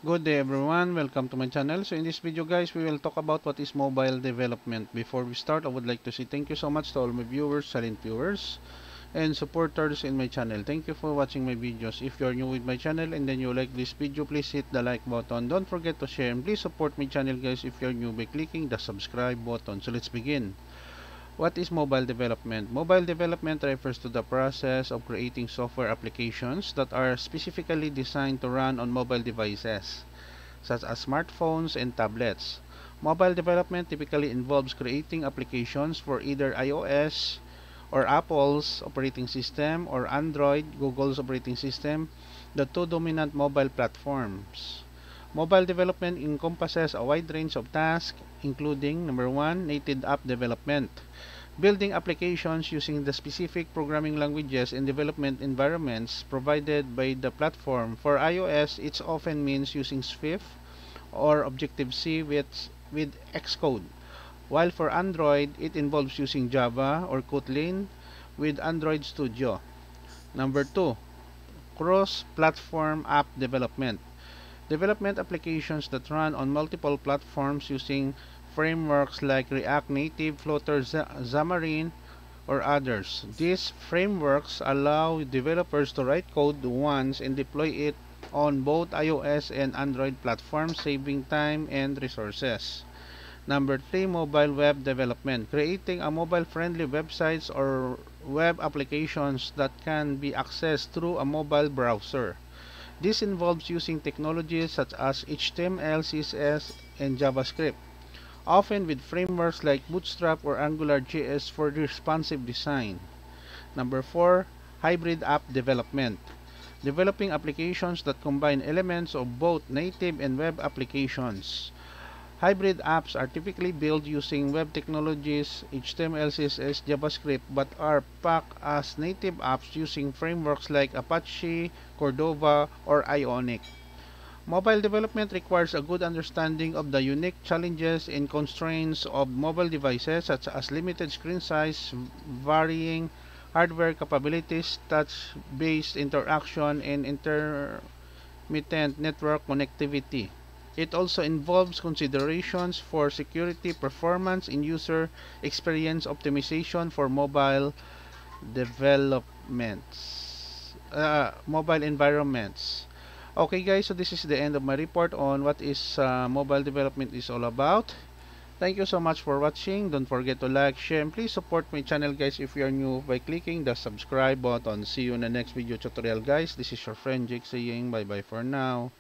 Good day everyone, welcome to my channel. So in this video guys, we will talk about what is mobile development. Before we start, I would like to say thank you so much to all my viewers, silent viewers, and supporters in my channel. Thank you for watching my videos. If you are new with my channel and then you like this video, please hit the like button. Don't forget to share and please support my channel guys if you are new by clicking the subscribe button. So let's begin. What is mobile development? Mobile development refers to the process of creating software applications that are specifically designed to run on mobile devices, such as smartphones and tablets. Mobile development typically involves creating applications for either iOS or Apple's operating system or Android, Google's operating system, the two dominant mobile platforms. Mobile development encompasses a wide range of tasks, including number one, native app development. Building applications using the specific programming languages and development environments provided by the platform. For iOS, it often means using Swift or Objective-C with Xcode, while for Android, it involves using Java or Kotlin with Android Studio. Number 2, cross-platform app development. Development applications that run on multiple platforms using frameworks like React Native, Flutter, Xamarin, or others. These frameworks allow developers to write code once and deploy it on both iOS and Android platforms, saving time and resources. Number 3, mobile web development. Creating a mobile-friendly websites or web applications that can be accessed through a mobile browser. This involves using technologies such as HTML, CSS, and JavaScript, often with frameworks like Bootstrap or AngularJS for responsive design. Number 4, hybrid app development. Developing applications that combine elements of both native and web applications. Hybrid apps are typically built using web technologies, HTML, CSS, JavaScript, but are packed as native apps using frameworks like Apache, Cordova, or Ionic. Mobile development requires a good understanding of the unique challenges and constraints of mobile devices such as limited screen size, varying hardware capabilities, touch-based interaction, and intermittent network connectivity. It also involves considerations for security, performance, and user experience optimization for mobile environments. Okay guys, so this is the end of my report on what is mobile development is all about. Thank you so much for watching. Don't forget to like, share, and please support my channel guys if you are new by clicking the subscribe button. See you in the next video tutorial guys. This is your friend Jake saying bye bye for now.